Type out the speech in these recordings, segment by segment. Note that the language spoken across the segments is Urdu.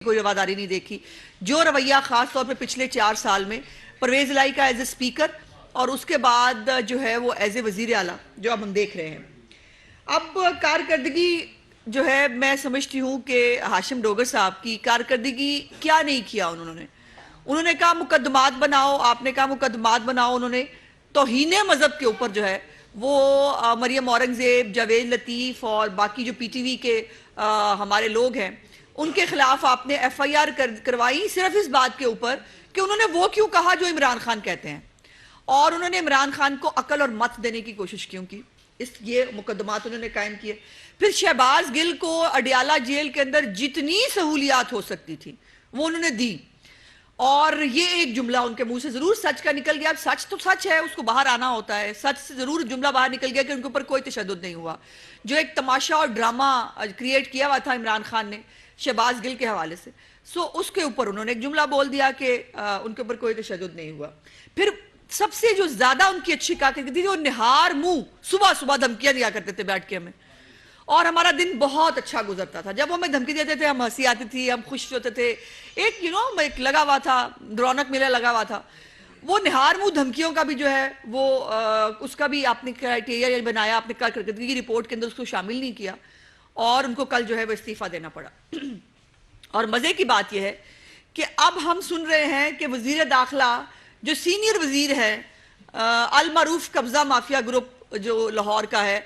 کوئی رواداری نہیں دیکھی. جو رویہ خاص طور پہ پچھلے 4 سال میں پرویز الہی کا ایز اے اسپیکر اور اس کے بعد جو ہے وہ ایز اے وزیر اعلیٰ جو اب ہم دیکھ رہے ہیں. اب کارکردگی جو ہے میں سمجھتی ہوں کہ ہاشم ڈوگر صاحب کی کارکردگی کیا نہیں کیا انہوں نے کہا مقدمات بناؤ، آپ نے کہا مقدمات بناؤ. انہوں نے توہین مذہب کے اوپر جو ہے وہ مریم اورنگزیب، جاوید لطیف اور باقی جو پی ٹی وی کے ہمارے لوگ ہیں ان کے خلاف آپ نے ایف آئی آر کروائی صرف اس بات کے اوپر کہ انہوں نے وہ کیوں کہا جو عمران خان کہتے ہیں، اور انہوں نے عمران خان کو عقل اور مت دینے کی کوشش کیوں کی. یہ مقدمات انہوں نے قائم کیے. پھر شہباز گل کو اڈیالہ جیل کے اندر جتنی سہولیات ہو سکتی تھی وہ انہوں نے دی، اور یہ ایک جملہ ان کے منہ سے ضرور سچ کا نکل گیا. سچ تو سچ ہے، اس کو باہر آنا ہوتا ہے. سچ سے ضرور جملہ باہر نکل گیا کہ ان کے اوپر کوئی تشدد نہیں ہوا. جو ایک تماشا اور ڈرامہ کریٹ کیا ہوا تھا عمران خان نے شہباز گل کے حوالے سے، اس کے اوپر انہوں نے ایک جملہ بول دیا کہ ان کے اوپر کوئی تشدد نہیں ہوا. پھر سب سے جو زیادہ ان کی اچھی کارکردگی تھی وہ نہار منہ صبح صبح دھمکیاں دیا کرتے تھے بیٹھ کے ہمیں، اور ہمارا دن بہت اچھا گزرتا تھا. جب ہمیں دھمکی دیتے تھے ہم ہنسی آتی تھی، ہم خوش ہوتے تھے. ایک ایک لگا ہوا تھا، رونق میلہ لگا ہوا تھا. وہ نہار منہ دھمکیوں کا بھی جو ہے وہ اس کا بھی آپ نے کرائٹیریا بنایا، آپ نے کارکردگی کی رپورٹ کے اندر اس کو شامل نہیں کیا، اور ان کو کل جو ہے وہ استعفیٰ دینا پڑا. اور مزے کی بات یہ ہے کہ اب ہم سن رہے ہیں کہ وزیر داخلہ جو سینئر وزیر ہے المعروف قبضہ مافیا گروپ جو لاہور کا ہے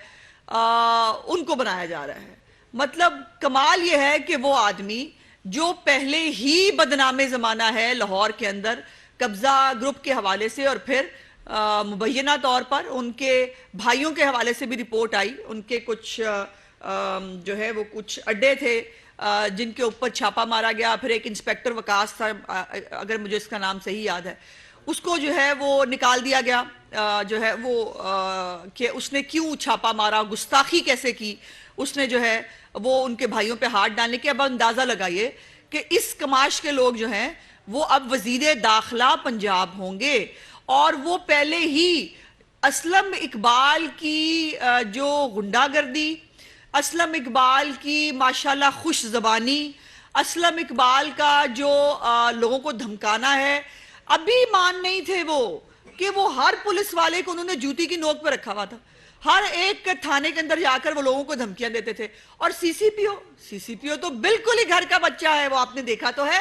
ان کو بنایا جا رہا ہے. مطلب کمال یہ ہے کہ وہ آدمی جو پہلے ہی بدنام زمانہ ہے لاہور کے اندر قبضہ گروپ کے حوالے سے، اور پھر مبینہ طور پر ان کے بھائیوں کے حوالے سے بھی رپورٹ آئی. ان کے کچھ جو ہے وہ کچھ اڈے تھے جن کے اوپر چھاپا مارا گیا. پھر ایک انسپیکٹر وکاس تھا، اگر مجھے اس کا نام صحیح یاد ہے، اس کو جو ہے وہ نکال دیا گیا جو ہے وہ کہ اس نے کیوں چھاپا مارا، گستاخی کیسے کی اس نے جو ہے وہ ان کے بھائیوں پہ ہاتھ ڈالنے کے. اب اندازہ لگائیے کہ اس کماش کے لوگ جو ہیں وہ اب وزیر داخلہ پنجاب ہوں گے، اور وہ پہلے ہی اسلم اقبال کی جو غنڈہ گردی، اسلم اقبال کی ماشاءاللہ خوش زبانی، اسلم اقبال کا جو لوگوں کو دھمکانا ہے، ابھی مان نہیں تھے وہ کہ وہ ہر پولیس والے کو انہوں نے جوتی کی نوک پہ رکھا ہوا تھا. ہر ایک تھانے کے اندر جا کر وہ لوگوں کو دھمکیاں دیتے تھے. اور سی سی پی او تو بالکل ہی گھر کا بچہ ہے. وہ آپ نے دیکھا تو ہے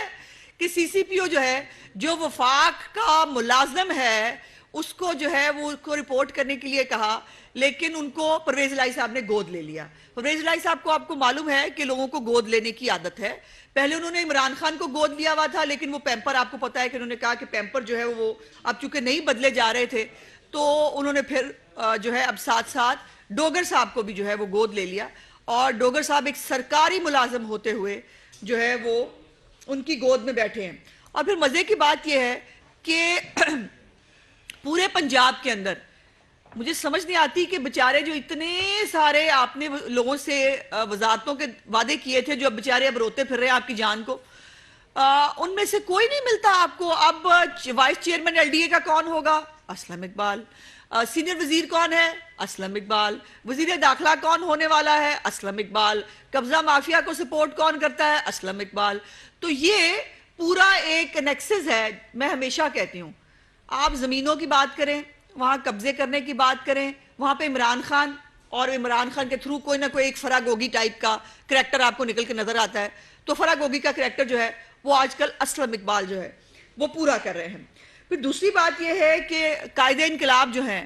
کہ سی سی پی او جو ہے جو وفاق کا ملازم ہے اس کو جو ہے وہ اس کو رپورٹ کرنے کے لیے کہا، لیکن ان کو پرویز الہی صاحب نے گود لے لیا. پرویز الہی صاحب کو آپ کو معلوم ہے کہ لوگوں کو گود لینے کی عادت ہے. پہلے انہوں نے عمران خان کو گود لیا ہوا تھا، لیکن وہ پیمپر آپ کو پتا ہے کہ انہوں نے کہا کہ پیمپر جو ہے وہ اب چونکہ نہیں بدلے جا رہے تھے تو انہوں نے پھر جو ہے اب ساتھ ساتھ ڈوگر صاحب کو بھی جو ہے وہ گود لے لیا. اور ڈوگر صاحب ایک سرکاری ملازم ہوتے ہوئے جو ہے وہ ان کی گود میں بیٹھے ہیں. اور پھر مزے کی بات یہ ہے کہ پورے پنجاب کے اندر مجھے سمجھ نہیں آتی کہ بچارے جو اتنے سارے آپ نے لوگوں سے وزارتوں کے وعدے کیے تھے جو اب بچارے اب روتے پھر رہے ہیں آپ کی جان کو، ان میں سے کوئی نہیں ملتا آپ کو. اب vice chairman L D A کا کون ہوگا؟ اسلم اقبال. سینئر وزیر کون ہے؟ اسلم اقبال. وزیر داخلہ کون ہونے والا ہے؟ اسلم اقبال. قبضہ مافیا کو سپورٹ کون کرتا ہے؟ اسلم اقبال. تو یہ پورا ایک نیکسس ہے. میں ہمیشہ کہتی ہوں آپ زمینوں کی بات کریں، وہاں قبضے کرنے کی بات کریں، وہاں پہ عمران خان اور عمران خان کے تھرو کوئی نہ کوئی ایک فرا گوگی ٹائپ کا کریکٹر آپ کو نکل کے نظر آتا ہے. تو فرا گوگی کا کریکٹر جو ہے وہ آج کل اسلم اقبال جو ہے وہ پورا کر رہے ہیں. پھر دوسری بات یہ ہے کہ قائد انقلاب جو ہیں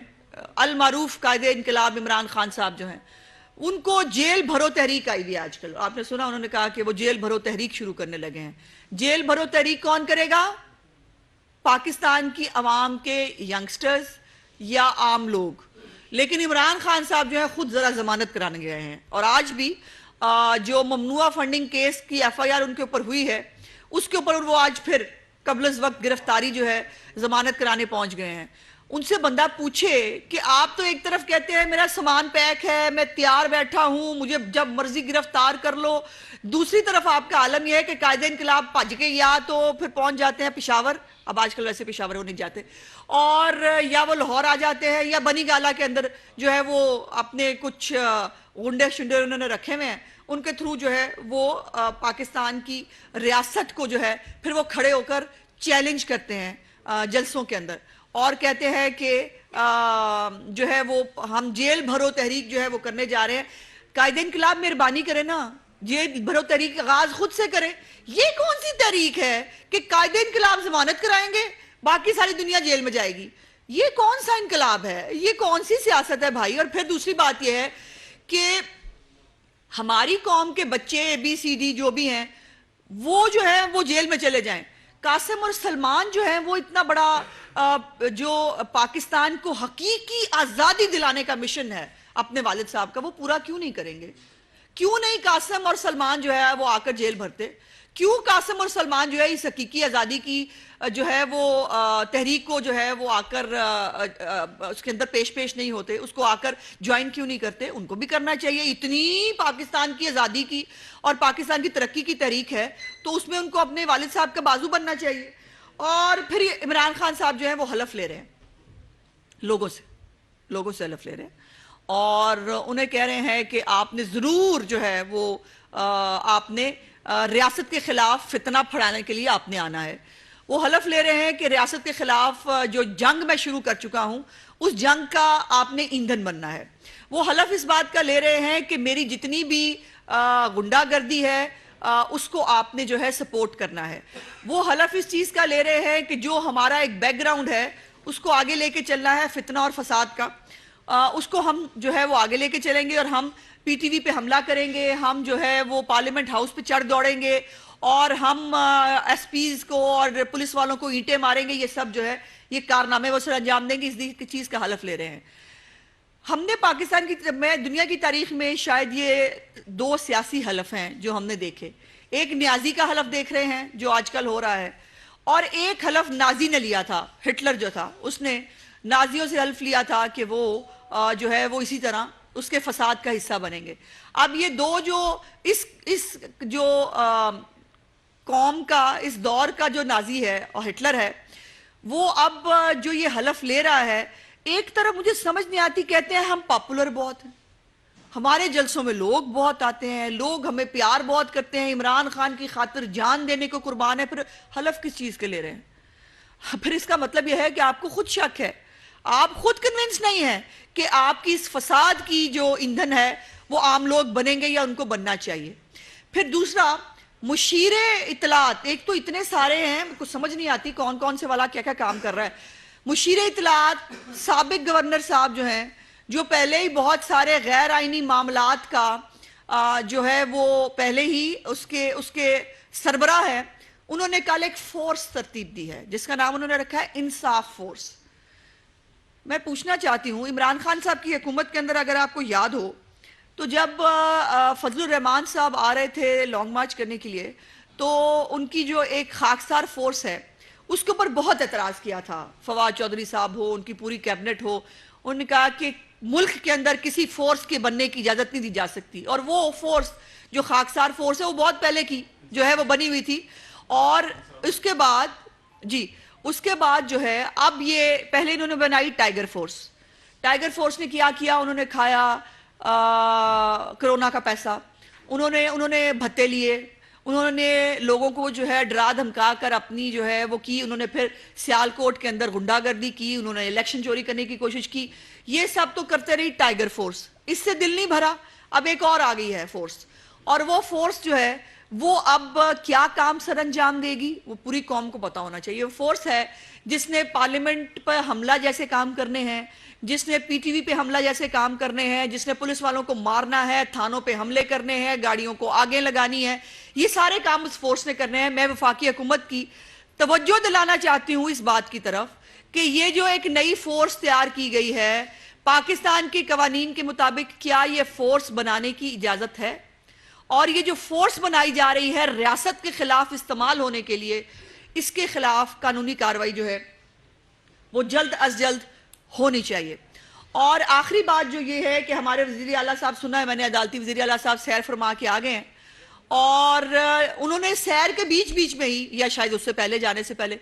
المعروف قائد انقلاب عمران خان صاحب جو ہیں ان کو جیل بھرو تحریک آئی بھی آج کل. آپ نے سنا انہوں نے کہا کہ وہ جیل بھرو تحریک شروع کرنے لگے ہیں. جیل بھرو تحریک کون کرے گا؟ پاکستان کی عوام کے ینگسٹرز یا عام لوگ. لیکن عمران خان صاحب جو ہے خود ذرا ضمانت کرانے گئے ہیں، اور آج بھی جو ممنوعہ فنڈنگ کیس کی ایف آئی آر ان کے اوپر ہوئی ہے اس کے اوپر وہ آج پھر قبل از وقت گرفتاری جو ہے ضمانت کرانے پہنچ گئے ہیں. ان سے بندہ پوچھے کہ آپ تو ایک طرف کہتے ہیں میرا سامان پیک ہے، میں تیار بیٹھا ہوں، مجھے جب مرضی گرفتار کر لو، دوسری طرف آپ کا عالم یہ ہے کہ قائد انقلاب بھج کے یا تو پھر پہنچ جاتے ہیں پشاور، اب آج کل ویسے پشاور وہ نہیں جاتے، اور یا وہ لاہور آ جاتے ہیں، یا بنی گالہ کے اندر جو ہے وہ اپنے کچھ غنڈے شنڈے انہوں نے رکھے ہوئے ہیں ان کے تھرو جو ہے وہ پاکستان کی ریاست کو جو ہے پھر وہ کھڑے ہو کر چیلنج کرتے ہیں جلسوں کے اندر اور کہتے ہیں کہ جو ہے وہ ہم جیل بھرو تحریک جو ہے وہ کرنے جا رہے ہیں. قائد انقلاب مہربانی کرے نا، جیل بھرو تحریک آغاز خود سے کرے. یہ کون سی تحریک ہے کہ قائد انقلاب ضمانت کرائیں گے باقی ساری دنیا جیل میں جائے گی؟ یہ کون سا انقلاب ہے؟ یہ کون سی سیاست ہے بھائی؟ اور پھر دوسری بات یہ ہے کہ ہماری قوم کے بچے ABCD جو بھی ہیں وہ جو ہے وہ جیل میں چلے جائیں. قاسم اور سلمان جو ہیں وہ اتنا بڑا جو پاکستان کو حقیقی آزادی دلانے کا مشن ہے اپنے والد صاحب کا، وہ پورا کیوں نہیں کریں گے؟ کیوں نہیں قاسم اور سلمان جو ہے وہ آ کر جیل بھرتے؟ کیوں قاسم اور سلمان جو ہے اس حقیقی آزادی کی جو ہے وہ تحریک کو جو ہے وہ آ کر اس کے اندر پیش نہیں ہوتے، اس کو آ کر جوائن کیوں نہیں کرتے؟ ان کو بھی کرنا چاہیے. اتنی پاکستان کی آزادی کی اور پاکستان کی ترقی کی تحریک ہے تو اس میں ان کو اپنے والد صاحب کا بازو بننا چاہیے. اور پھر عمران خان صاحب جو ہیں وہ حلف لے رہے ہیں لوگوں سے حلف لے رہے ہیں اور انہیں کہہ رہے ہیں کہ آپ نے ضرور جو ہے وہ آپ نے ریاست کے خلاف فتنہ پھیلانے کے لیے آپ نے آنا ہے. وہ حلف لے رہے ہیں کہ ریاست کے خلاف جو جنگ میں شروع کر چکا ہوں اس جنگ کا آپ نے ایندھن بننا ہے. وہ حلف اس بات کا لے رہے ہیں کہ میری جتنی بھی غنڈہ گردی ہے اس کو آپ نے جو ہے سپورٹ کرنا ہے. وہ حلف اس چیز کا لے رہے ہیں کہ جو ہمارا ایک بیک گراؤنڈ ہے اس کو آگے لے کے چلنا ہے فتنہ اور فساد کا، اس کو ہم جو ہے وہ آگے لے کے چلیں گے اور ہم PTV پہ حملہ کریں گے، ہم جو ہے وہ پارلیمنٹ ہاؤس پہ چڑھ دوڑیں گے اور ہم SPs کو اور پولیس والوں کو اینٹیں ماریں گے. یہ سب جو ہے یہ کارنامے وہ سر انجام دیں گے، اس چیز کا حلف لے رہے ہیں. ہم نے پاکستان کی دنیا کی تاریخ میں شاید یہ 2 سیاسی حلف ہیں جو ہم نے دیکھے. ایک نیازی کا حلف دیکھ رہے ہیں جو آج کل ہو رہا ہے، اور ایک حلف نازی نے لیا تھا. ہٹلر جو تھا اس نے نازیوں سے حلف لیا تھا کہ وہ جو ہے وہ اسی طرح اس کے فساد کا حصہ بنیں گے. اب یہ دو جو اس جو قوم کا اس دور کا جو نازی ہے اور ہٹلر ہے، وہ اب جو یہ حلف لے رہا ہے، ایک طرف مجھے سمجھ نہیں آتی، کہتے ہیں ہم پاپولر بہت ہیں، ہمارے جلسوں میں لوگ بہت آتے ہیں، لوگ ہمیں پیار بہت کرتے ہیں، عمران خان کی خاطر جان دینے کو قربان ہے. پھر حلف کس چیز کے لے رہے ہیں؟ پھر اس کا مطلب یہ ہے کہ آپ کو خود شک ہے، آپ خود کنونس نہیں ہیں کہ آپ کی اس فساد کی جو ایندھن ہے وہ عام لوگ بنیں گے یا ان کو بننا چاہیے. پھر دوسرا مشیر اطلاعات، ایک تو اتنے سارے ہیں کچھ سمجھ نہیں آتی کون کون سے والا کیا کیا کام کر رہا ہے. مشیر اطلاعات سابق گورنر صاحب جو ہیں، جو پہلے ہی بہت سارے غیر آئینی معاملات کا جو ہے وہ پہلے ہی اس کے سربراہ ہے، انہوں نے کل ایک فورس ترتیب دی ہے جس کا نام انہوں نے رکھا ہے انصاف فورس. میں پوچھنا چاہتی ہوں عمران خان صاحب کی حکومت کے اندر اگر آپ کو یاد ہو تو جب فضل الرحمان صاحب آ رہے تھے لانگ مارچ کرنے کے لیے تو ان کی جو ایک خاکسار فورس ہے اس کے اوپر بہت اعتراض کیا تھا. فواد چودھری صاحب ہو، ان کی پوری کیبنٹ ہو، انہوں نے کہا کہ ملک کے اندر کسی فورس کے بننے کی اجازت نہیں دی جا سکتی. اور وہ فورس جو خاکسار فورس ہے وہ بہت پہلے کی جو ہے وہ بنی ہوئی تھی. اور اس کے بعد جو ہے اب یہ پہلے انہوں نے بنائی ٹائیگر فورس نے کیا انہوں نے کھایا کرونا کا پیسہ، انہوں نے بھتے لیے، انہوں نے لوگوں کو جو ہے ڈرا دھمکا کر اپنی جو ہے وہ کی، انہوں نے پھر سیالکوٹ کے اندر غنڈہ گردی کی، انہوں نے الیکشن چوری کرنے کی کوشش کی. یہ سب تو کرتے رہی ٹائیگر فورس. اس سے دل نہیں بھرا، اب ایک اور آ گئی ہے فورس، اور وہ فورس جو ہے وہ اب کیا کام سر انجام دے گی وہ پوری قوم کو پتا ہونا چاہیے. وہ فورس ہے جس نے پارلیمنٹ پر حملہ جیسے کام کرنے ہیں، جس نے PTV پہ حملہ جیسے کام کرنے ہیں، جس نے پولیس والوں کو مارنا ہے، تھانوں پہ حملے کرنے ہیں، گاڑیوں کو آگے لگانی ہے، یہ سارے کام اس فورس نے کرنے ہیں. میں وفاقی حکومت کی توجہ دلانا چاہتی ہوں اس بات کی طرف کہ یہ جو ایک نئی فورس تیار کی گئی ہے پاکستان کے قوانین کے مطابق، کیا یہ فورس بنانے کی اجازت ہے؟ اور یہ جو فورس بنائی جا رہی ہے ریاست کے خلاف استعمال ہونے کے لیے، اس کے خلاف قانونی کارروائی جو ہے وہ جلد از جلد ہونی چاہیے. اور آخری بات جو یہ ہے کہ ہمارے وزیر اعلیٰ صاحب، سنا ہے میں نے عدالتی وزیر اعلیٰ صاحب سیر فرما کے آگے ہیں، اور انہوں نے سیر کے بیچ میں ہی یا شاید اس سے پہلے جانے سے پہلے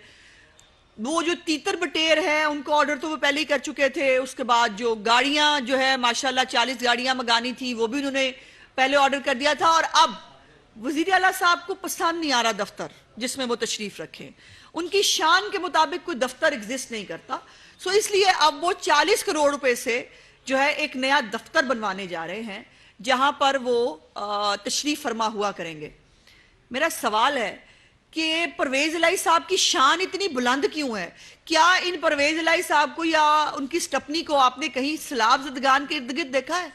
وہ جو تیتر بٹیر ہیں ان کو آرڈر تو وہ پہلے ہی کر چکے تھے. اس کے بعد جو گاڑیاں جو ہے ماشاءاللہ 40 گاڑیاں منگانی تھی وہ بھی انہوں نے پہلے آرڈر کر دیا تھا، اور اب وزیر اعلیٰ صاحب کو پسند نہیں آ رہا دفتر جس میں وہ تشریف رکھیں، ان کی شان کے مطابق کوئی دفتر ایگزسٹ نہیں کرتا، سو اس لیے اب وہ 40 کروڑ روپے سے جو ہے ایک نیا دفتر بنوانے جا رہے ہیں جہاں پر وہ تشریف فرما ہوا کریں گے۔ میرا سوال ہے کہ پرویز الہی صاحب کی شان اتنی بلند کیوں ہے؟ کیا ان پرویز الہی صاحب کو یا ان کی سٹپنی کو آپ نے کہیں سیلاب زدگان کے ارد گرد دیکھا ہے؟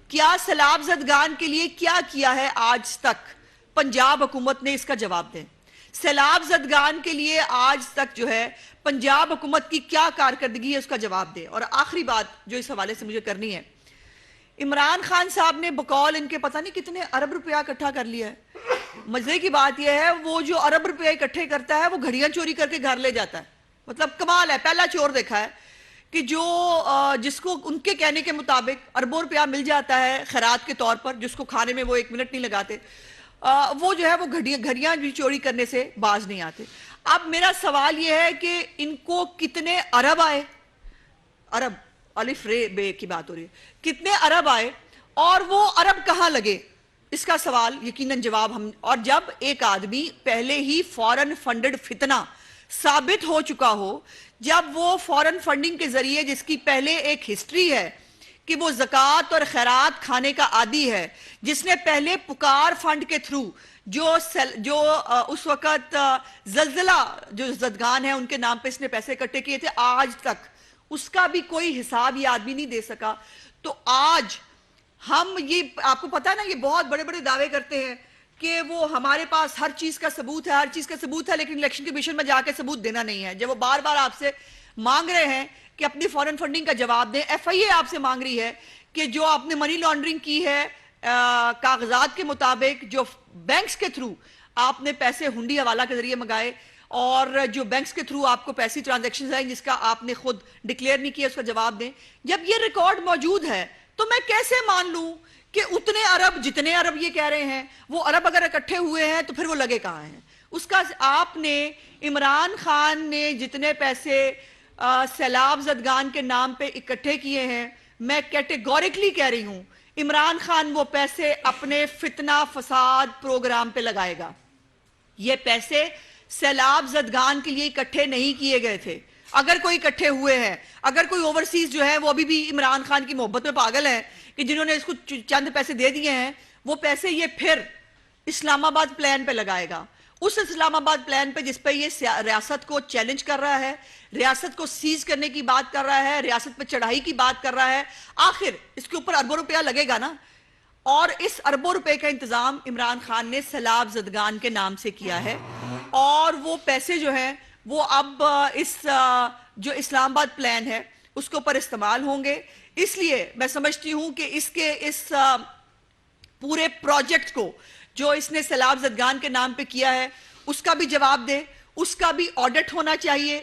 کیا سیلاب زدگان کے لیے کیا کیا ہے آج تک پنجاب حکومت نے؟ اس کا جواب دیں۔ سیلاب زدگان کے لیے آج تک جو ہے پنجاب حکومت کی کیا کارکردگی ہے، اس کا جواب دیں۔ اور آخری بات جو اس حوالے سے مجھے کرنی ہے، عمران خان صاحب نے بقول ان کے پتہ نہیں کتنے ارب روپیہ اکٹھا کر لیا ہے۔ مزے کی بات یہ ہے وہ جو ارب روپیہ اکٹھے کرتا ہے وہ گھڑیاں چوری کر کے گھر لے جاتا ہے، مطلب کمال ہے، پہلا چور دیکھا ہے کہ جو جس کو ان کے کہنے کے مطابق اربوں روپیہ مل جاتا ہے خیرات کے طور پر، جس کو کھانے میں وہ 1 منٹ نہیں لگاتے، وہ جو ہے وہ گھڑیاں بھی چوری کرنے سے باز نہیں آتے۔ اب میرا سوال یہ ہے کہ ان کو کتنے ارب آئے، ارب الف رے بے کی بات ہو رہی ہے، کتنے ارب آئے اور وہ ارب کہاں لگے؟ اس کا سوال یقیناً جواب ہم، اور جب ایک آدمی پہلے ہی فورن فنڈڈ فتنہ ثابت ہو چکا ہو، جب وہ فورن فنڈنگ کے ذریعے جس کی پہلے ایک ہسٹری ہے کہ وہ زکوٰۃ اور خیرات کھانے کا عادی ہے، جس نے پہلے پکار فنڈ کے تھرو جو اس وقت زلزلہ جو زدگان ہیں ان کے نام پہ اس نے پیسے اکٹھے کیے تھے، آج تک اس کا بھی کوئی حساب یہ آدمی نہیں دے سکا۔ تو آج ہم یہ آپ کو پتا ہے نا، یہ بہت بڑے بڑے دعوے کرتے ہیں کہ وہ ہمارے پاس ہر چیز کا ثبوت ہے، ہر چیز کا ثبوت ہے، لیکن الیکشن کمیشن میں جا کے ثبوت دینا نہیں ہے۔ جب وہ بار بار آپ سے مانگ رہے ہیں کہ اپنی فورن فنڈنگ کا جواب دیں، ایف آئی اے آپ سے مانگ رہی ہے کہ جو آپ نے منی لانڈرنگ کی ہے کاغذات کے مطابق، جو بینکس کے تھرو آپ نے پیسے ہنڈی حوالہ کے ذریعے منگائے، اور جو بینکس کے تھرو آپ کو پیسی ٹرانزیکشنز ہیں جس کا آپ نے خود ڈکلیئر نہیں کیا، اس کا جواب دیں۔ جب یہ ریکارڈ موجود ہے تو میں کیسے مان لوں کہ اتنے ارب، جتنے ارب یہ کہہ رہے ہیں، وہ ارب اگر اکٹھے ہوئے ہیں تو پھر وہ لگے کہاں ہیں؟ اس کا آپ نے عمران خان نے جتنے پیسے سیلاب زدگان کے نام پہ اکٹھے کیے ہیں، میں کیٹیگوریکلی کہہ رہی ہوں عمران خان وہ پیسے اپنے فتنہ فساد پروگرام پہ لگائے گا۔ یہ پیسے سیلاب زدگان کے لیے اکٹھے نہیں کیے گئے تھے۔ اگر کوئی اکٹھے ہوئے ہیں، اگر کوئی اوورسیز جو ہے وہ ابھی بھی عمران خان کی محبت میں پاگل ہے کہ جنہوں نے اس کو چند پیسے دے دیے ہیں، وہ پیسے یہ پھر اسلام آباد پلان پہ لگائے گا، اس اسلام آباد پلان پہ جس پہ یہ ریاست کو چیلنج کر رہا ہے، ریاست کو سیز کرنے کی بات کر رہا ہے، ریاست پہ چڑھائی کی بات کر رہا ہے۔ آخر اس کے اوپر اربوں روپیہ لگے گا نا، اور اس اربوں روپے کا انتظام عمران خان نے سیلاب زدگان کے نام سے کیا ہے، اور وہ پیسے جو ہیں وہ اب اس جو اسلام آباد پلان ہے اس کے اوپر استعمال ہوں گے۔ اس لیے میں سمجھتی ہوں کہ اس پورے پروجیکٹ کو جو اس نے سیلاب زدگان کے نام پہ کیا ہے اس کا بھی جواب دے، اس کا بھی آڈٹ ہونا چاہیے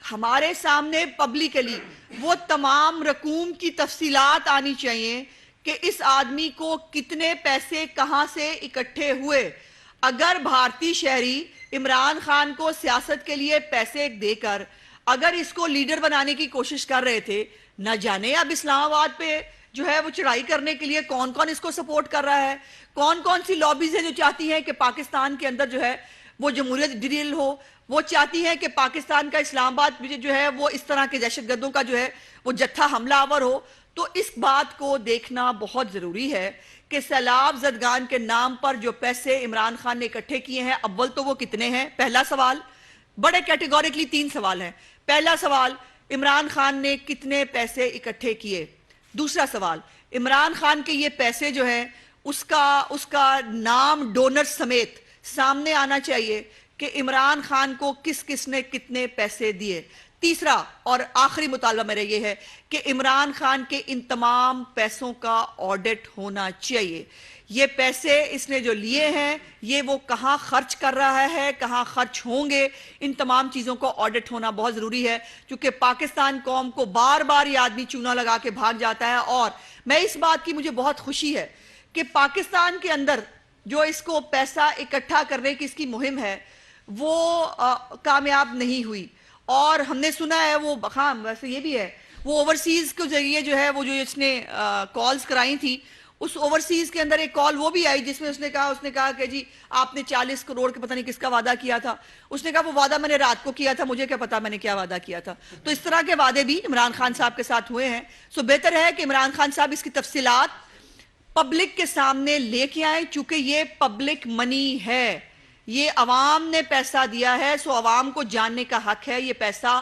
ہمارے سامنے پبلکلی، وہ تمام رقوم کی تفصیلات آنی چاہیے کہ اس آدمی کو کتنے پیسے کہاں سے اکٹھے ہوئے۔ اگر بھارتی شہری عمران خان کو سیاست کے لیے پیسے دے کر اگر اس کو لیڈر بنانے کی کوشش کر رہے تھے، نہ جانے اب اسلام آباد پہ جو ہے وہ چڑھائی کرنے کے لیے کون کون اس کو سپورٹ کر رہا ہے، کون کون سی لابیز ہیں جو چاہتی ہیں کہ پاکستان کے اندر جو ہے وہ جمہوریت ڈریل ہو، وہ چاہتی ہیں کہ پاکستان کا اسلام آباد جو ہے وہ اس طرح کے دہشت گردوں کا جو ہے وہ جتھا حملہ آور ہو۔ تو اس بات کو دیکھنا بہت ضروری ہے کہ سیلاب زدگان کے نام پر جو پیسے عمران خان نے اکٹھے کیے ہیں، اول تو وہ کتنے ہیں؟ پہلا سوال، بڑے کیٹیگوریکلی 3 سوال ہیں۔ پہلا سوال، عمران خان نے کتنے پیسے اکٹھے کیے؟ دوسرا سوال، عمران خان کے یہ پیسے جو ہیں اس کا نام ڈونر سمیت سامنے آنا چاہیے کہ عمران خان کو کس کس نے کتنے پیسے دیے۔ تیسرا اور آخری مطالبہ میرا یہ ہے کہ عمران خان کے ان تمام پیسوں کا آڈٹ ہونا چاہیے۔ یہ پیسے اس نے جو لیے ہیں یہ وہ کہاں خرچ کر رہا ہے، کہاں خرچ ہوں گے، ان تمام چیزوں کو آڈٹ ہونا بہت ضروری ہے، کیونکہ پاکستان قوم کو بار بار یہ آدمی چونا لگا کے بھاگ جاتا ہے۔ اور میں اس بات کی مجھے بہت خوشی ہے کہ پاکستان کے اندر جو اس کو پیسہ اکٹھا کرنے کی اس کی مہم ہے وہ کامیاب نہیں ہوئی، اور ہم نے سنا ہے وہ ہاں ویسے یہ بھی ہے وہ اوورسیز کے ذریعے جو ہے وہ جو اس نے کالز کرائی تھی اس اوورسیز کے اندر ایک کال وہ بھی آئی جس میں اس نے کہا کہ جی آپ نے 40 کروڑ کے پتہ نہیں کس کا وعدہ کیا تھا. اس نے کہا وہ وعدہ میں نے رات کو کیا تھا, مجھے کیا پتا میں نے کیا وعدہ کیا تھا. تو اس طرح کے وعدے بھی عمران خان صاحب کے ساتھ ہوئے ہیں. سو بہتر ہے کہ عمران خان صاحب اس کی تفصیلات پبلک کے سامنے لے کے آئیں, چونکہ یہ پبلک منی ہے, یہ عوام نے پیسہ دیا ہے. سو عوام کو جاننے کا حق ہے یہ پیسہ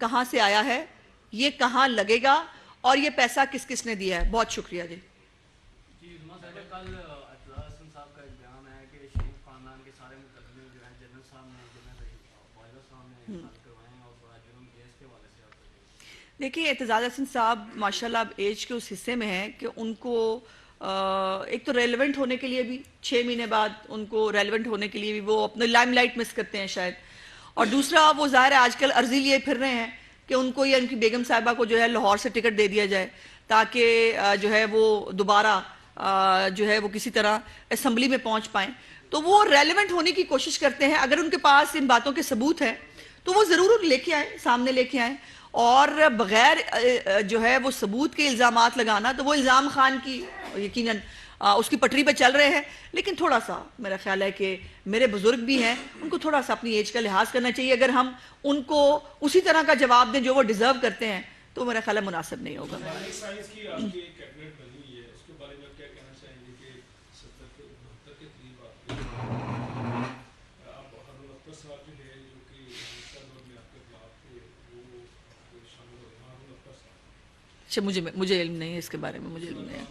کہاں سے آیا ہے, یہ کہاں لگے گا, اور یہ پیسہ کس کس نے دیا ہے. بہت شکریہ جی. کل اطلاع حسن صاحب کا ایک بیان ہے کہ شریف خاندان کے سارے مقدمے جو ہیں جنرل صاحب نے وائلر صاحب نے حل کروائے ہیں اور بڑا جرم کیا, اس کے حوالے سے آپ دیکھیے اعتزاز حسن صاحب ماشاءاللہ اب ایج کے اس حصے میں ہیں کہ ان کو ایک تو ریلیونٹ ہونے کے لیے بھی 6 مہینے بعد ان کو ریلیونٹ ہونے کے لیے بھی وہ اپنے لائم لائٹ مس کرتے ہیں شاید, اور دوسرا وہ ظاہر ہے آج کل عرضی لیے پھر رہے ہیں کہ ان کو یا ان کی بیگم صاحبہ کو جو ہے لاہور سے ٹکٹ دے دیا جائے تاکہ جو ہے وہ دوبارہ جو ہے وہ کسی طرح اسمبلی میں پہنچ پائیں. تو وہ ریلیونٹ ہونے کی کوشش کرتے ہیں. اگر ان کے پاس ان باتوں کے ثبوت ہیں تو وہ ضرور لے کے آئیں, سامنے لے کے آئیں. اور بغیر جو ہے وہ ثبوت کے الزامات لگانا تو وہ الزام خان کی یقیناً اس کی پٹری پہ چل رہے ہیں. لیکن تھوڑا سا میرا خیال ہے کہ میرے بزرگ بھی ہیں, ان کو تھوڑا سا اپنی ایج کا لحاظ کرنا چاہیے. اگر ہم ان کو اسی طرح کا جواب دیں جو وہ ڈیزرو کرتے ہیں تو میرا خیال ہے مناسب نہیں ہوگا. مجھے علم نہیں ہے اس کے بارے میں, مجھے علم نہیں ہے.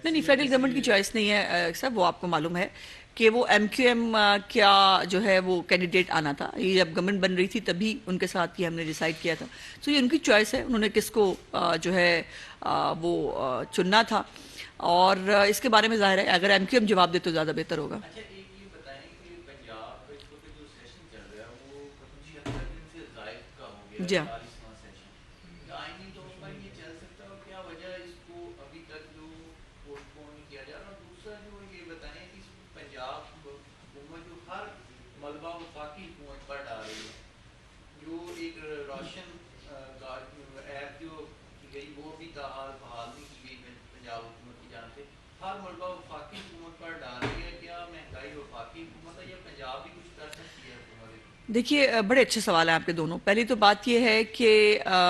نہیں فیڈرل گورنمنٹ کی چوائس نہیں ہے صاحب, وہ آپ کو معلوم ہے کہ وہ ایم کیو ایم کیا جو ہے وہ کینڈیڈیٹ آنا تھا. یہ جب گورنمنٹ بن رہی تھی تبھی ان کے ساتھ یہ ہم نے ڈیسائیڈ کیا تھا. سو یہ ان کی چوائس ہے, انہوں نے کس کو جو ہے وہ چننا تھا, اور اس کے بارے میں ظاہر ہے اگر ایم کیو ایم جواب دے تو زیادہ بہتر ہوگا. جی ہاں, دیکھیے بڑے اچھے سوال ہیں آپ کے دونوں. پہلی تو بات یہ ہے کہ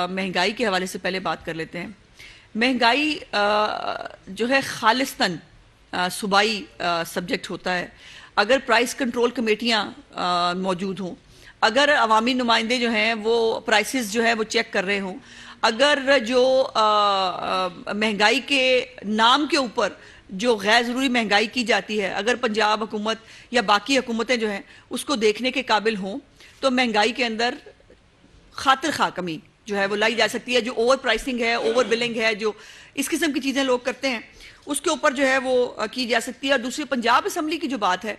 مہنگائی کے حوالے سے پہلے بات کر لیتے ہیں. مہنگائی جو ہے خالصتاً صوبائی سبجیکٹ ہوتا ہے. اگر پرائس کنٹرول کمیٹیاں موجود ہوں, اگر عوامی نمائندے جو ہیں وہ پرائسز جو ہے وہ چیک کر رہے ہوں, اگر جو مہنگائی کے نام کے اوپر جو غیر ضروری مہنگائی کی جاتی ہے اگر پنجاب حکومت یا باقی حکومتیں جو ہیں اس کو دیکھنے کے قابل ہوں تو مہنگائی کے اندر خاطر خواہ کمی جو ہے وہ لائی جا سکتی ہے. جو اوور پرائسنگ ہے, اوور بلنگ ہے, جو اس قسم کی چیزیں لوگ کرتے ہیں اس کے اوپر جو ہے وہ کی جا سکتی ہے. اور دوسری پنجاب اسمبلی کی جو بات ہے,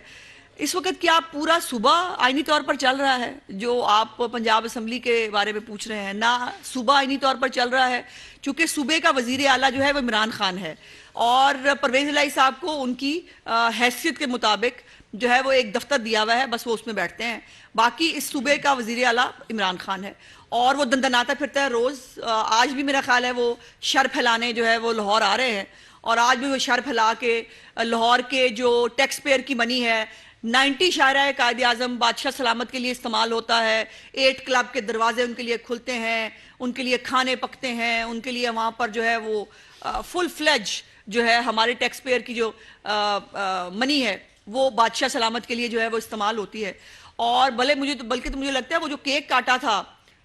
اس وقت کیا پورا صوبہ آئینی طور پر چل رہا ہے جو آپ پنجاب اسمبلی کے بارے میں پوچھ رہے ہیں؟ نہ صوبہ آئینی طور پر چل رہا ہے, چونکہ صوبے کا وزیر اعلیٰ جو ہے وہ عمران خان ہے, اور پرویز الہی صاحب کو ان کی حیثیت کے مطابق جو ہے وہ ایک دفتر دیا ہوا ہے, بس وہ اس میں بیٹھتے ہیں. باقی اس صوبے کا وزیر اعلیٰ عمران خان ہے, اور وہ دندناتا پھرتا ہے روز. آج بھی میرا خیال ہے وہ شر پھیلانے جو ہے وہ لاہور آ رہے ہیں, اور آج بھی وہ شر پھیلا کے لاہور کے جو ٹیکس پیئر کی منی ہے 90 شاہراہ قائد اعظم بادشاہ سلامت کے لیے استعمال ہوتا ہے. 8 کلب کے دروازے ان کے لیے کھلتے ہیں, ان کے لیے کھانے پکتے ہیں, ان کے لیے وہاں پر جو ہے وہ فل فلیج جو ہے ہمارے ٹیکس پیئر کی جو منی ہے وہ بادشاہ سلامت کے لیے جو ہے وہ استعمال ہوتی ہے. اور بلکہ تو مجھے لگتا ہے وہ جو کیک کاٹا تھا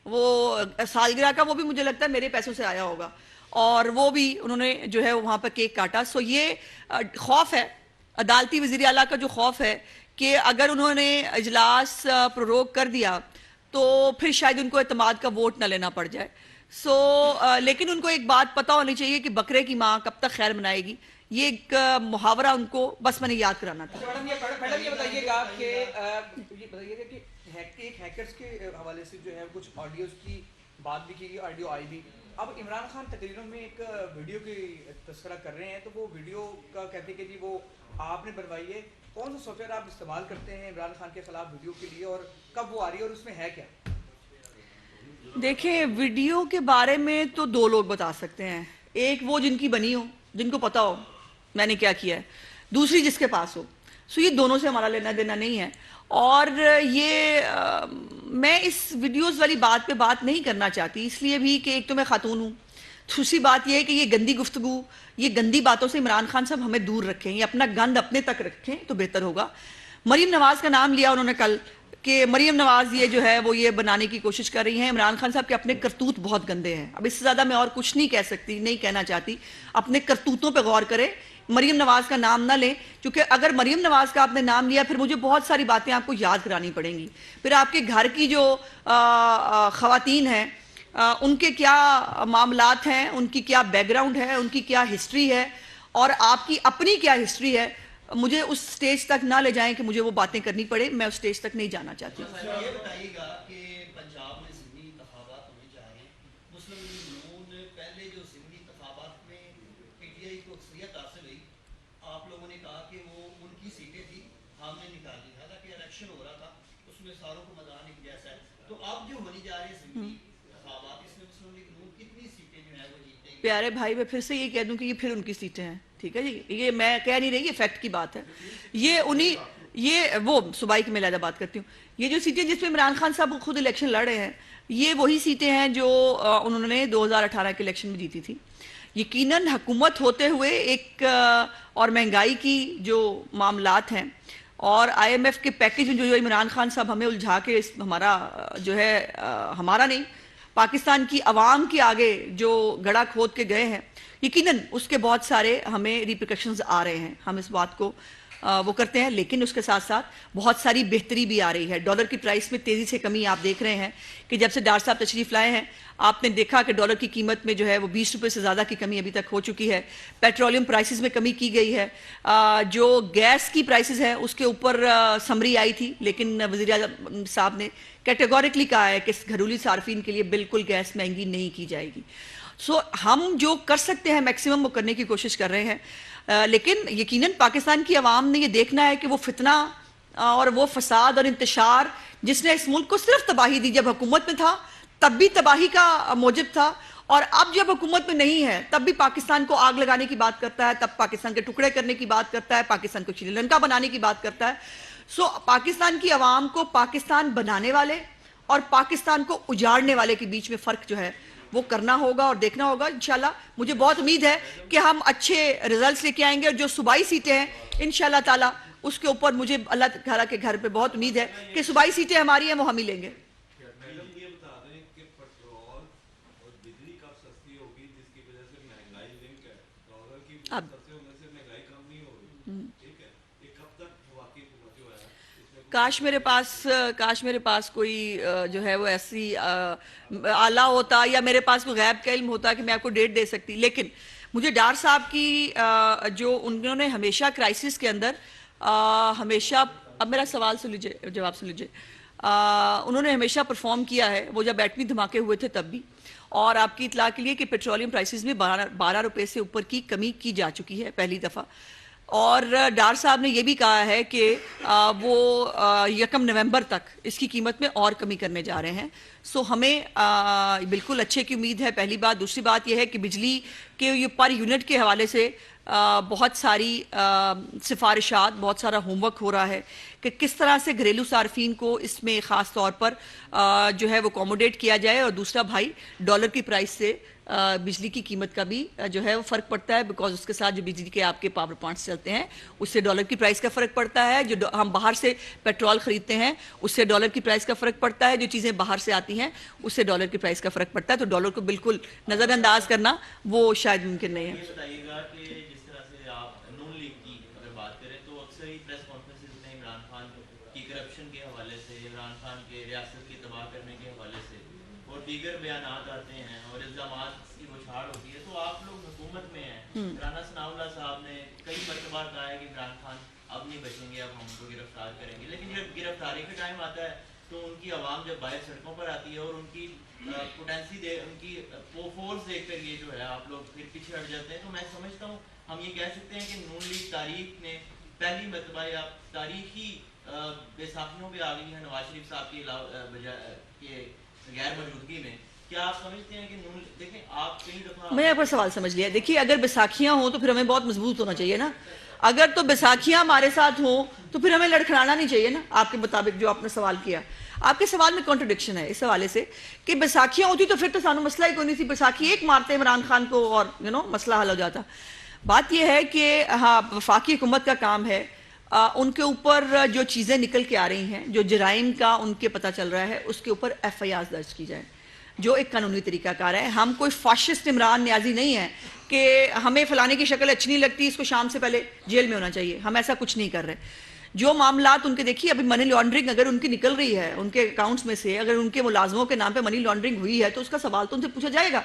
وہ سالگرہ کا, وہ بھی مجھے لگتا ہے میرے پیسوں سے آیا ہوگا, اور وہ بھی انہوں نے جو ہے وہاں پر کیک کاٹا. سو یہ خوف ہے, عدالتی وزیر اعلیٰ کا جو خوف ہے کہ اگر انہوں نے اجلاس پروروگ کر دیا تو پھر شاید ان کو اعتماد کا ووٹ نہ لینا پڑ جائے. لیکن ان کو ایک بات پتہ ہونی چاہیے کہ بکرے کی ماں کب تک خیر منائے گی, یہ ایک محاورہ ان کو بس میں نے یاد کرانا تھا. میڈم یہ بتائیے گا کہ ایک ہیکرز کے حوالے سے جو ہے کچھ آڈیوز کی بات بھی کی گئی, آڈیو آئی بھی. اب عمران خان تقریروں میں ایک ویڈیو کی تذکرہ کر رہے ہیں, تو وہ ویڈیو کا کہتے ہیں کہ جی وہ آپ نے بنوائی ہے. کون سا سافٹ ویئر آپ استعمال کرتے ہیں عمران خان کے خلاف ویڈیو کے لیے, اور کب وہ آ رہی ہے, اور اس میں ہے کیا؟ دیکھیں ویڈیو کے بارے میں تو 2 لوگ بتا سکتے ہیں, ایک وہ جن کی بنی ہو, جن کو پتا ہو میں نے کیا کیا ہے, دوسری جس کے پاس ہو. سو یہ دونوں سے ہمارا لینا دینا نہیں ہے. اور یہ میں اس ویڈیوز والی بات پہ بات نہیں کرنا چاہتی, اس لیے بھی کہ ایک تو میں خاتون ہوں, دوسری بات یہ ہے کہ یہ گندی گفتگو, یہ گندی باتوں سے عمران خان صاحب ہمیں دور رکھیں, یہ اپنا گند اپنے تک رکھیں تو بہتر ہوگا. مریم نواز کا نام لیا انہوں نے کل کہ مریم نواز یہ جو ہے وہ یہ بنانے کی کوشش کر رہی ہیں. عمران خان صاحب کے اپنے کرتوت بہت گندے ہیں, اب اس سے زیادہ میں اور کچھ نہیں کہہ سکتی, نہیں کہنا چاہتی. اپنے کرتوتوں پہ غور کریں, مریم نواز کا نام نہ لیں, کیونکہ اگر مریم نواز کا آپ نے نام لیا پھر مجھے بہت ساری باتیں آپ کو یاد کرانی پڑیں گی. پھر آپ کے گھر کی جو خواتین ہیں ان کے کیا معاملات ہیں, ان کی کیا بیک گراؤنڈ ہے, ان کی کیا ہسٹری ہے, اور آپ کی اپنی کیا ہسٹری ہے, مجھے اس سٹیج تک نہ لے جائیں کہ مجھے وہ باتیں کرنی پڑے. میں اس سٹیج تک نہیں جانا چاہتی. یہ بتائیے گا کہ پنجاب میں ضمنی انتخابات ہونے جا رہے ہیں, مسلم لیگ نون پہلے جو ضمنی انتخابات میں پی ٹی آئی کو اکثریت حاصل ہوئی, آپ لوگوں نے کہا کہ وہ ان کی سیٹیں تھی, ہم نے نکال دی, حالانکہ الیکشن ہو رہا تھا اس میں ساروں کو میدان ایک جیسا ہے. تو اب جو ہونے جا رہے ہیں ضمنی انتخابات, اس میں مسلم لیگ نون کتنی سیٹیں جو ہیں وہ جیتے ہیں؟ پیارے بھائی میں پھر سے یہ کہہ دوں کہ یہ پھر ان کی سیٹیں ہیں, ٹھیک ہے جی, یہ میں کہہ نہیں رہی, یہ فیکٹ کی بات ہے. یہ وہ صوبائی کی میں علیحدہ بات کرتی ہوں. یہ جو سیٹیں جس میں عمران خان صاحب خود الیکشن لڑ رہے ہیں, یہ وہی سیٹیں ہیں جو انہوں نے 2018 کے الیکشن میں جیتی تھی. یقیناً حکومت ہوتے ہوئے ایک اور مہنگائی کی جو معاملات ہیں اور آئی ایم ایف کے پیکج میں جو عمران خان صاحب ہمیں الجھا کے ہمارا جو ہے ہمارا نہیں پاکستان کی عوام کے آگے جو گڑھا کھود کے گئے ہیں, یقیناً اس کے بہت سارے ہمیں ریپریکشنز آ رہے ہیں, ہم اس بات کو وہ کرتے ہیں. لیکن اس کے ساتھ ساتھ بہت ساری بہتری بھی آ رہی ہے. ڈالر کی پرائس میں تیزی سے کمی آپ دیکھ رہے ہیں کہ جب سے ڈار صاحب تشریف لائے ہیں آپ نے دیکھا کہ ڈالر کی قیمت میں جو ہے وہ 20 روپے سے زیادہ کی کمی ابھی تک ہو چکی ہے. پیٹرولیم پرائسز میں کمی کی گئی ہے. جو گیس کی پرائسز ہیں اس کے اوپر سمری آئی تھی, لیکن وزیر اعظم صاحب نے کیٹیگورکلی کہا ہے کہ گھریلو صارفین کے لیے بالکل گیس مہنگی نہیں کی جائے گی. سو ہم جو کر سکتے ہیں میکسیمم وہ کرنے کی کوشش کر رہے ہیں. لیکن یقیناً پاکستان کی عوام نے یہ دیکھنا ہے کہ وہ فتنہ اور وہ فساد اور انتشار جس نے اس ملک کو صرف تباہی دی, جب حکومت میں تھا تب بھی تباہی کا موجب تھا, اور اب جب حکومت میں نہیں ہے تب بھی پاکستان کو آگ لگانے کی بات کرتا ہے, تب پاکستان کے ٹکڑے کرنے کی بات کرتا ہے, پاکستان کو شری لنکا بنانے کی بات کرتا ہے. سو پاکستان کی عوام کو پاکستان بنانے والے اور پاکستان کو اجاڑنے والے کے بیچ میں فرق جو ہے وہ کرنا ہوگا اور دیکھنا ہوگا. انشاءاللہ مجھے بہت امید ہے کہ ہم اچھے ریزلٹس لے کے آئیں گے, اور جو صوبائی سیٹیں ہیں انشاءاللہ تعالیٰ اس کے اوپر مجھے اللہ تعالیٰ کے گھر پہ بہت امید ہے کہ صوبائی سیٹیں ہماری ہیں وہ ہم ہی لیں گے. اب کاش میرے پاس کوئی جو ہے وہ ایسی آلہ ہوتا یا میرے پاس کوئی غیب کا علم ہوتا کہ میں آپ کو ڈیٹ دے سکتی. لیکن مجھے ڈار صاحب کی جو انہوں نے ہمیشہ کرائسس کے اندر ہمیشہ, اب میرا سوال سن لیجئے, جواب سن لیجئے, انہوں نے ہمیشہ پرفارم کیا ہے, وہ جب ایٹمی دھماکے ہوئے تھے تب بھی. اور آپ کی اطلاع کے لیے کہ پیٹرولیم پرائسز میں 12 روپے سے اوپر کی کمی کی جا چکی ہے پہلی دفعہ. اور ڈار صاحب نے یہ بھی کہا ہے کہ وہ 1 نومبر تک اس کی قیمت میں اور کمی کرنے جا رہے ہیں. سو ہمیں بالکل اچھے کی امید ہے, پہلی بات. دوسری بات یہ ہے کہ بجلی کے یہ پر یونٹ کے حوالے سے بہت ساری سفارشات, بہت سارا ہوم ورک ہو رہا ہے کہ کس طرح سے گھریلو صارفین کو اس میں خاص طور پر جو ہے وہ اکوموڈیٹ کیا جائے. اور دوسرا بھائی ڈالر کی پرائس سے بجلی کی قیمت کا بھی جو ہے وہ فرق پڑتا ہے, بیکاز اس کے ساتھ جو بجلی کے آپ کے پاور پلانٹس چلتے ہیں اس سے ڈالر کی پرائس کا فرق پڑتا ہے. جو ہم باہر سے پیٹرول خریدتے ہیں اس سے ڈالر کی پرائس کا فرق پڑتا ہے. جو چیزیں باہر سے آتی ہیں اس سے ڈالر کی پرائس کا فرق پڑتا ہے. تو ڈالر کو بالکل نظر انداز کرنا وہ شاید ممکن نہیں ہے. یہ بتائیے گا کہ جس طرح سے آپ نون لیگ کی اگر بات کریں تو اکثر ہی پریس کانفرنسز میں عمران خان کی کرپشن کے حوالے سے, عمران خان کے ریاست کی تباہ کرنے کے حوالے سے اور دیگر بیانات آتے ہیں اور الزامات کی بچھاڑ ہوتی ہے. تو آپ لوگ حکومت میں ہیں, رانا ثناء اللہ صاحب نے کئی مرتبہ کہا ہے کہ عمران خان اب نہیں بچیں گے, اب ہم کو گرفتار کریں گے. لیکن جب گرفتاری کا ٹائم آتا ہے تو ان کی عوام جب باہر سڑکوں پر آتی ہے اور ان کی پوٹینسی ان کی فورس دیکھ کر یہ جو ہے آپ لوگ پھر پیچھے ہٹ جاتے ہیں. تو میں سمجھتا ہوں ہم یہ کہہ سکتے ہیں کہ نون لیگ تاریخ میں پہلی مرتبہ یا تاریخی بیساکھیوں پہ آ گئی ہے نواز شریف صاحب کی غیر موجودگی میں, کیا آپ سمجھتے ہیں کہ نون دیکھیں آپ کئی دفعہ میں آپ کا سوال سمجھ لیا. دیکھیے اگر بیساکھیاں ہوں تو پھر ہمیں بہت مضبوط ہونا چاہیے نا. اگر تو بیساکھیاں ہمارے ساتھ ہوں تو پھر ہمیں لڑکھڑانا نہیں چاہیے نا. آپ کے مطابق جو آپ نے سوال کیا, آپ کے سوال میں کنٹرڈکشن ہے اس حوالے سے کہ بیساکھیاں ہوتی تو پھر تو سانو مسئلہ ہی کوئی نہیں تھی. بیساکھی ایک مارتے عمران خان کو اور مسئلہ حل ہو جاتا. بات یہ ہے کہ ہاں وفاقی حکومت کا کام ہے ان کے اوپر جو چیزیں نکل کے آ رہی ہیں, جو جرائم کا ان کے پتہ چل رہا ہے, اس کے اوپر ایف آئی آر درج کی جائے جو ایک قانونی طریقہ کار ہے. ہم کوئی فاشسٹ عمران نیازی نہیں ہے کہ ہمیں فلانے کی شکل اچھی نہیں لگتی اس کو شام سے پہلے جیل میں ہونا چاہیے. ہم ایسا کچھ نہیں کر رہے. جو معاملات ان کے دیکھیے ابھی منی لانڈرنگ اگر ان کی نکل رہی ہے ان کے اکاؤنٹس میں سے, اگر ان کے ملازموں کے نام پہ منی لانڈرنگ ہوئی ہے تو اس کا سوال تو ان سے پوچھا جائے گا,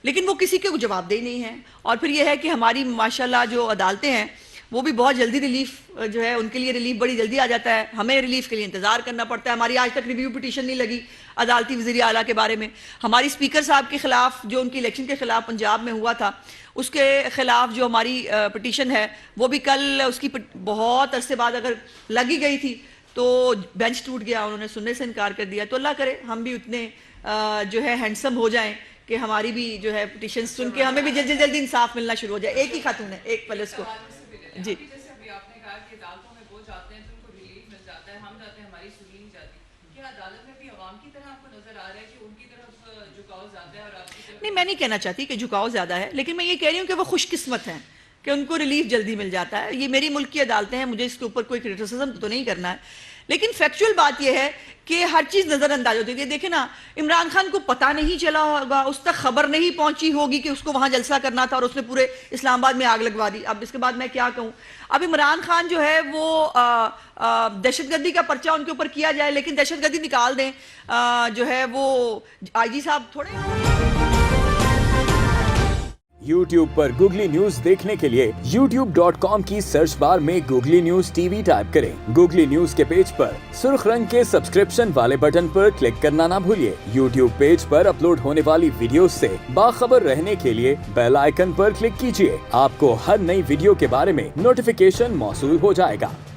لیکن وہ کسی کے جواب دہ نہیں ہیں. اور پھر یہ ہے کہ ہماری ماشاءاللہ جو عدالتیں ہیں وہ بھی بہت جلدی ریلیف جو ہے ان کے لیے ریلیف بڑی جلدی آ جاتا ہے. ہمیں ریلیف کے لیے انتظار کرنا پڑتا ہے. ہماری آج تک ریویو پٹیشن نہیں لگی عدالتی وزیر اعلیٰ کے بارے میں. ہماری اسپیکر صاحب کے خلاف جو ان کی الیکشن کے خلاف پنجاب میں ہوا تھا اس کے خلاف جو ہماری پٹیشن ہے وہ بھی کل اس کی بہت عرصے بعد اگر لگی گئی تھی تو بینچ ٹوٹ گیا, انہوں نے سننے سے انکار کر دیا. تو اللہ کرے ہم بھی اتنے جو ہے ہینڈسم ہو جائیں کہ ہماری بھی جو ہے پٹیشن سن کے ہمیں بھی جلدی جلدی انصاف ملنا شروع ہو جائے. ایک ہی خاتون ہے, ایک پہلے اس کو جی. جیسے ابھی آپ نے کہا کہ عدالتوں میں وہ جاتے ہیں تو ان کو ریلیف مل جاتا ہے, ہم جاتے ہیں ہماری سنی نہیں جاتی. کیا عدالت میں بھی عوام کی طرح آپ کو نظر آ رہا ہے کہ ان کی طرف جھکاؤ زیادہ ہے اور آپ کی طرف؟ نہیں, میں نہیں کہنا چاہتی کہ جھکاؤ زیادہ ہے, لیکن میں یہ کہہ رہی ہوں کہ وہ خوش قسمت ہیں کہ ان کو ریلیف جلدی مل جاتا ہے. یہ میری ملک کی عدالتیں ہیں, مجھے اس کے اوپر کوئی کرٹیسزم تو نہیں کرنا ہے, لیکن فیکچول بات یہ ہے کہ ہر چیز نظر انداز ہوتی ہے. دیکھیں نا عمران خان کو پتہ نہیں چلا ہوگا, اس تک خبر نہیں پہنچی ہوگی کہ اس کو وہاں جلسہ کرنا تھا اور اس نے پورے اسلام آباد میں آگ لگوا دی. اب اس کے بعد میں کیا کہوں. اب عمران خان جو ہے وہ دہشت گردی کا پرچہ ان کے اوپر کیا جائے, لیکن دہشت گردی نکال دیں جو ہے وہ آئی جی صاحب تھوڑے YouTube پر گوگلی نیوز دیکھنے کے لیے youtube.com کی سرچ بار میں googly news T V type کریں. گوگلی نیوز کے پیج پر سرخ رنگ کے سبسکرپشن والے بٹن پر کلک کرنا نہ بھولیے. YouTube پیج پر اپلوڈ ہونے والی ویڈیوز سے باخبر رہنے کے لیے بیل آئیکن پر کلک کیجیے. آپ کو ہر نئی ویڈیو کے بارے میں نوٹیفیکیشن موصول ہو جائے گا.